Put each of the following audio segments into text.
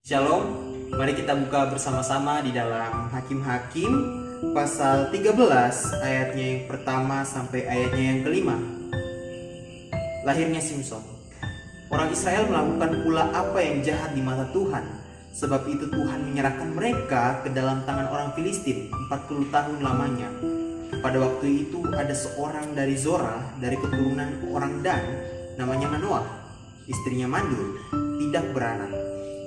Shalom, mari kita buka bersama-sama di dalam Hakim-Hakim pasal 13 ayatnya yang pertama sampai ayatnya yang kelima. Lahirnya Simson. Orang Israel melakukan pula apa yang jahat di mata Tuhan. Sebab itu Tuhan menyerahkan mereka ke dalam tangan orang Filistin 40 tahun lamanya. Pada waktu itu ada seorang dari Zorah dari keturunan orang Dan, namanya Manoah. Istrinya mandul, tidak beranak.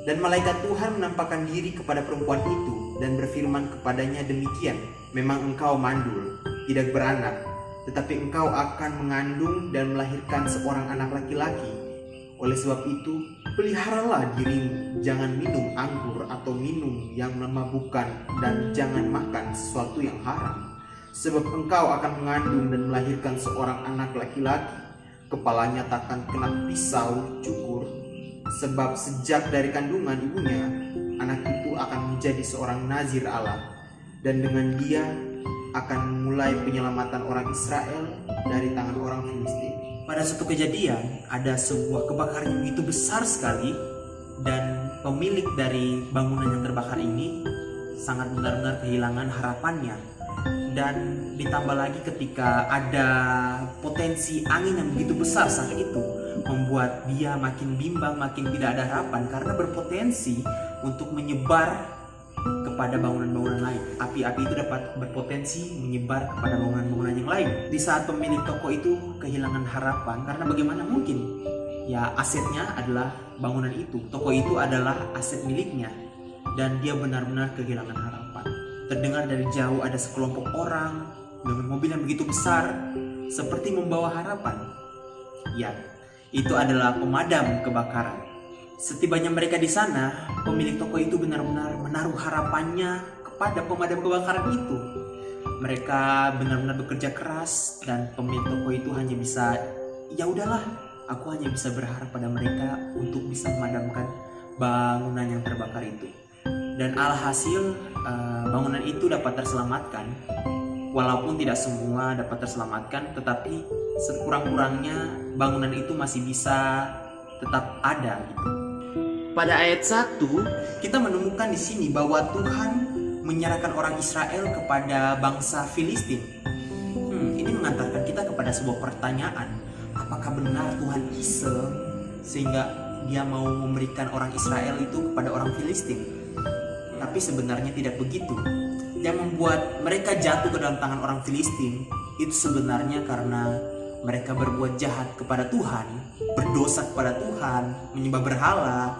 Dan malaikat Tuhan menampakkan diri kepada perempuan itu dan berfirman kepadanya demikian, memang engkau mandul, tidak beranak, tetapi engkau akan mengandung dan melahirkan seorang anak laki-laki. Oleh sebab itu, peliharalah dirimu, jangan minum anggur atau minum yang memabukkan, dan jangan makan sesuatu yang haram. Sebab engkau akan mengandung dan melahirkan seorang anak laki-laki. Kepalanya takkan kena pisau cukur. Sebab sejak dari kandungan ibunya, anak itu akan menjadi seorang nazir Allah. Dan dengan dia akan mulai penyelamatan orang Israel dari tangan orang Filistin. Pada suatu kejadian, ada sebuah kebakaran yang begitu besar sekali. Dan pemilik dari bangunan yang terbakar ini sangat benar-benar kehilangan harapannya. Dan ditambah lagi ketika ada potensi angin yang begitu besar saat itu, membuat dia makin bimbang, makin tidak ada harapan karena berpotensi untuk menyebar kepada bangunan-bangunan lain. Api-api itu dapat berpotensi menyebar kepada bangunan-bangunan yang lain. Di saat pemilik toko itu kehilangan harapan, karena bagaimana mungkin? Ya, asetnya adalah bangunan itu, toko itu adalah aset miliknya, dan dia benar-benar kehilangan harapan. Terdengar dari jauh ada sekelompok orang dengan mobil yang begitu besar, seperti membawa harapan. Ya, itu adalah pemadam kebakaran. Setibanya mereka di sana, pemilik toko itu benar-benar menaruh harapannya kepada pemadam kebakaran itu. Mereka benar-benar bekerja keras dan pemilik toko itu hanya bisa, ya udahlah, aku hanya bisa berharap pada mereka untuk bisa memadamkan bangunan yang terbakar itu. Dan alhasil bangunan itu dapat terselamatkan. Walaupun tidak semua dapat terselamatkan, tetapi sekurang-kurangnya bangunan itu masih bisa tetap ada gitu. Pada ayat 1 kita menemukan di sini bahwa Tuhan menyerahkan orang Israel kepada bangsa Filistin. Ini mengantarkan kita kepada sebuah pertanyaan, apakah benar Tuhan iseng sehingga dia mau memberikan orang Israel itu kepada orang Filistin? Tapi sebenarnya tidak begitu. Yang membuat mereka jatuh ke dalam tangan orang Filistin itu sebenarnya karena mereka berbuat jahat kepada Tuhan, berdosa kepada Tuhan, menyembah berhala,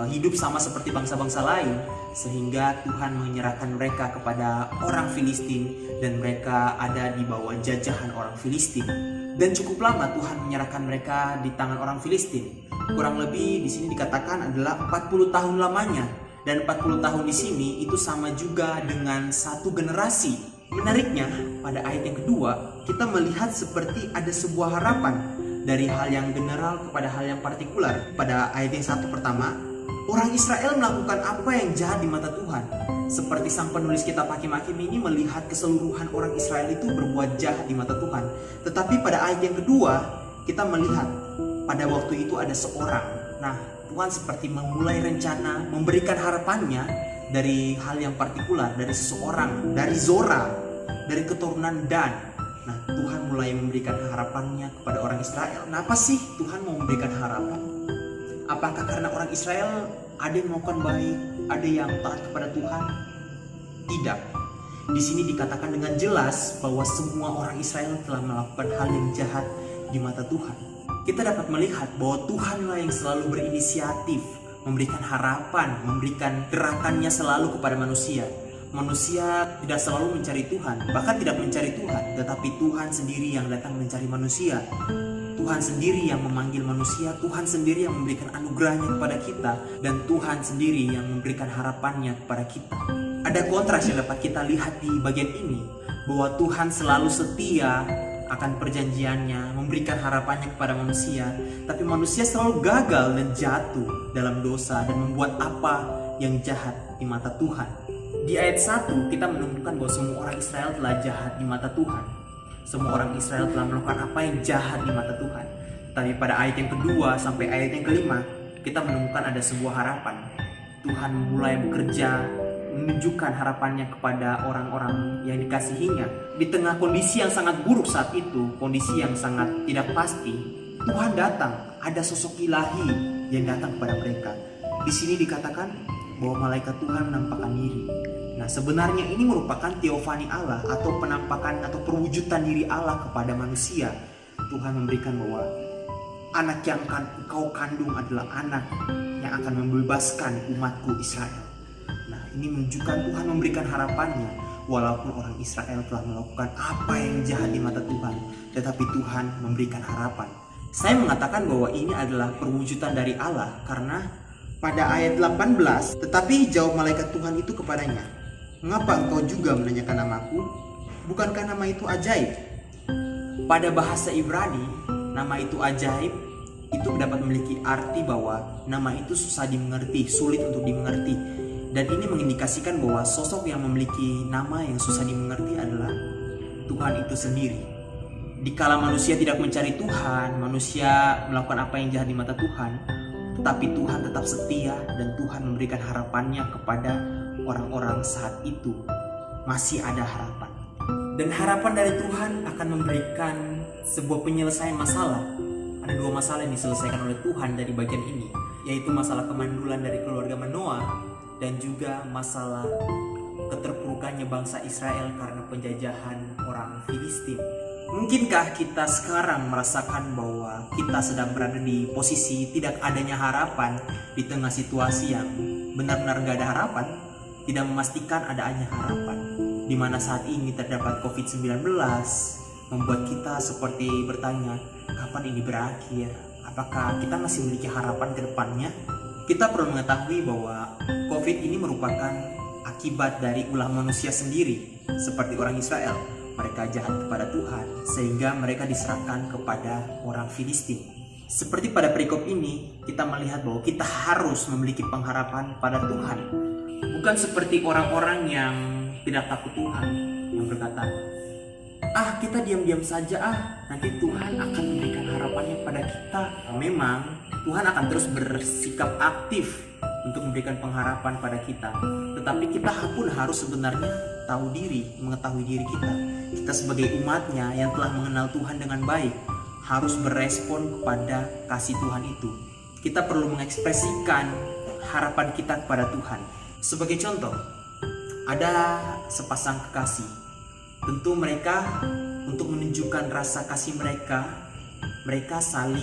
hidup sama seperti bangsa-bangsa lain, sehingga Tuhan menyerahkan mereka kepada orang Filistin dan mereka ada di bawah jajahan orang Filistin. Dan cukup lama Tuhan menyerahkan mereka di tangan orang Filistin. Kurang lebih di sini dikatakan adalah 40 tahun lamanya. Dan 40 tahun di sini itu sama juga dengan satu generasi. Menariknya, pada ayat yang kedua, kita melihat seperti ada sebuah harapan dari hal yang general kepada hal yang partikular. Pada ayat yang satu pertama, orang Israel melakukan apa yang jahat di mata Tuhan. Seperti sang penulis kitab Hakim-Hakim ini melihat keseluruhan orang Israel itu berbuat jahat di mata Tuhan. Tetapi pada ayat yang kedua, kita melihat pada waktu itu ada seorang. Nah, Tuhan seperti memulai rencana memberikan harapannya dari hal yang partikular, dari seseorang, dari Zorah, dari keturunan Dan. Nah, Tuhan mulai memberikan harapannya kepada orang Israel. Nah, apa sih Tuhan mau memberikan harapan? Apakah karena orang Israel ada yang melakukan baik, ada yang taat kepada Tuhan? Tidak. Di sini dikatakan dengan jelas bahwa semua orang Israel telah melakukan hal yang jahat di mata Tuhan. Kita dapat melihat bahwa Tuhanlah yang selalu berinisiatif, memberikan harapan, memberikan gerakannya selalu kepada manusia. Manusia tidak selalu mencari Tuhan, bahkan tidak mencari Tuhan, tetapi Tuhan sendiri yang datang mencari manusia. Tuhan sendiri yang memanggil manusia, Tuhan sendiri yang memberikan anugerahnya kepada kita, dan Tuhan sendiri yang memberikan harapannya kepada kita. Ada kontras yang dapat kita lihat di bagian ini, bahwa Tuhan selalu setia akan perjanjiannya, memberikan harapannya kepada manusia, tapi manusia selalu gagal dan jatuh dalam dosa dan membuat apa yang jahat di mata Tuhan. Di ayat 1 kita menemukan bahwa semua orang Israel telah jahat di mata Tuhan. Semua orang Israel telah melakukan apa yang jahat di mata Tuhan. Tapi pada ayat yang kedua sampai ayat yang kelima kita menemukan ada sebuah harapan. Tuhan mulai bekerja, menunjukkan harapannya kepada orang-orang yang dikasihinya. Di tengah kondisi yang sangat buruk saat itu, kondisi yang sangat tidak pasti, Tuhan datang. Ada sosok ilahi yang datang kepada mereka. Di sini dikatakan bahwa malaikat Tuhan menampakkan diri. Nah, sebenarnya ini merupakan teofani Allah atau penampakan atau perwujudan diri Allah kepada manusia. Tuhan memberikan bahwa anak yang akan kau kandung adalah anak yang akan membebaskan umatku Israel. Nah, ini menunjukkan Tuhan memberikan harapannya. Walaupun orang Israel telah melakukan apa yang jahat di mata Tuhan, tetapi Tuhan memberikan harapan. Saya mengatakan bahwa ini adalah perwujudan dari Allah karena pada ayat 18, tetapi jawab malaikat Tuhan itu kepadanya, "Mengapa engkau juga menanyakan namaku? Bukankah nama itu ajaib?" Pada bahasa Ibrani, nama itu ajaib itu dapat memiliki arti bahwa nama itu susah dimengerti, sulit untuk dimengerti. Dan ini mengindikasikan bahwa sosok yang memiliki nama yang susah dimengerti adalah Tuhan itu sendiri. Dikala manusia tidak mencari Tuhan, manusia melakukan apa yang jahat di mata Tuhan, tetapi Tuhan tetap setia dan Tuhan memberikan harapannya kepada orang-orang saat itu. Masih ada harapan. Dan harapan dari Tuhan akan memberikan sebuah penyelesaian masalah. Ada dua masalah yang diselesaikan oleh Tuhan dari bagian ini, yaitu masalah kemandulan dari keluarga Manoah dan juga masalah keterpurukannya bangsa Israel karena penjajahan orang Filistin. Mungkinkah kita sekarang merasakan bahwa kita sedang berada di posisi tidak adanya harapan di tengah situasi yang benar-benar gak ada harapan, tidak memastikan adanya harapan, di mana saat ini terdapat COVID-19 membuat kita seperti bertanya, kapan ini berakhir? Apakah kita masih memiliki harapan ke depannya? Kita perlu mengetahui bahwa COVID ini merupakan akibat dari ulah manusia sendiri, seperti orang Israel. Mereka jahat kepada Tuhan, sehingga mereka diserahkan kepada orang Filistin. Seperti pada perikop ini, kita melihat bahwa kita harus memiliki pengharapan pada Tuhan. Bukan seperti orang-orang yang tidak takut Tuhan, yang berkata, kita diam-diam saja, nanti Tuhan akan memberikan harapannya pada kita. Memang Tuhan akan terus bersikap aktif untuk memberikan pengharapan pada kita. Tetapi kita pun harus sebenarnya tahu diri, mengetahui diri kita. Kita sebagai umatnya yang telah mengenal Tuhan dengan baik harus berespon kepada kasih Tuhan itu. Kita perlu mengekspresikan harapan kita kepada Tuhan. Sebagai contoh, ada sepasang kekasih. Tentu mereka untuk menunjukkan rasa kasih mereka saling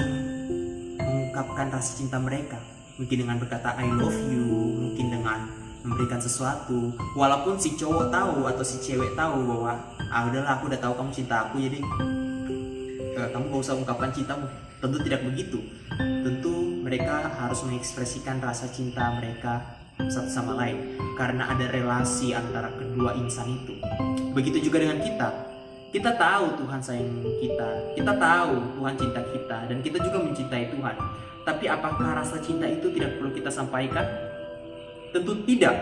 mengungkapkan rasa cinta mereka. Mungkin dengan berkata I love you, mungkin dengan memberikan sesuatu. Walaupun si cowok tahu atau si cewek tahu bahwa udahlah, aku udah tahu kamu cinta aku, jadi kamu gak usah ungkapkan cintamu. Tentu tidak begitu. Tentu mereka harus mengekspresikan rasa cinta mereka satu sama lain karena ada relasi antara kedua insan itu. Begitu juga dengan kita. Kita tahu Tuhan sayang kita. Kita tahu Tuhan cinta kita dan kita juga mencintai Tuhan. Tapi apakah rasa cinta itu tidak perlu kita sampaikan? Tentu tidak.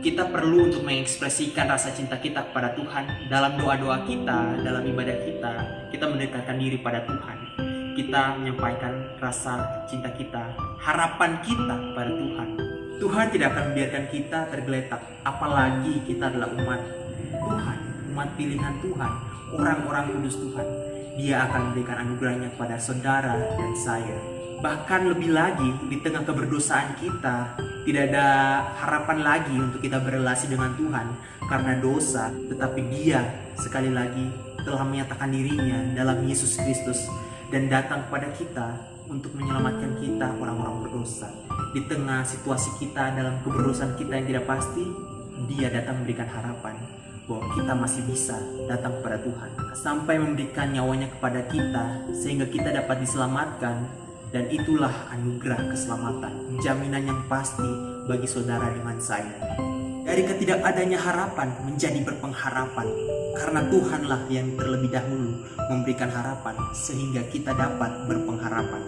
Kita perlu untuk mengekspresikan rasa cinta kita kepada Tuhan dalam doa-doa kita, dalam ibadah kita mendekatkan diri pada Tuhan. Kita menyampaikan rasa cinta kita, harapan kita kepada Tuhan. Tuhan tidak akan membiarkan kita tergeletak, apalagi kita adalah umat Tuhan, umat pilihan Tuhan, orang-orang kudus Tuhan. Dia akan memberikan anugerahnya kepada saudara dan saya. Bahkan lebih lagi, di tengah keberdosaan kita, tidak ada harapan lagi untuk kita berelasi dengan Tuhan karena dosa. Tetapi Dia sekali lagi telah menyatakan dirinya dalam Yesus Kristus dan datang kepada kita untuk menyelamatkan kita orang-orang berdosa. Di tengah situasi kita dalam keberdosan kita yang tidak pasti, Dia datang memberikan harapan bahwa kita masih bisa datang kepada Tuhan sampai memberikan nyawanya kepada kita sehingga kita dapat diselamatkan. Dan itulah anugerah keselamatan, jaminan yang pasti bagi saudara dengan saya. Dari ketidakadanya harapan menjadi berpengharapan, karena Tuhanlah yang terlebih dahulu memberikan harapan sehingga kita dapat berpengharapan.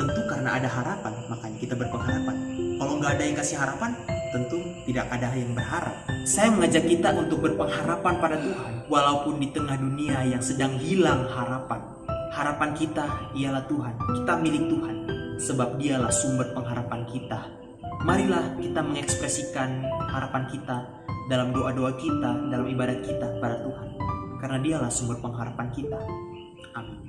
Tentu karena ada harapan, makanya kita berpengharapan. Kalau nggak ada yang kasih harapan, tentu tidak ada yang berharap. Saya mengajak kita untuk berpengharapan pada Tuhan, walaupun di tengah dunia yang sedang hilang harapan. Harapan kita ialah Tuhan, kita milik Tuhan, sebab Dialah sumber pengharapan kita. marilah kita mengekspresikan harapan kita dalam doa-doa kita, dalam ibadat kita pada Tuhan. Karena dialah sumber pengharapan kita. Amin.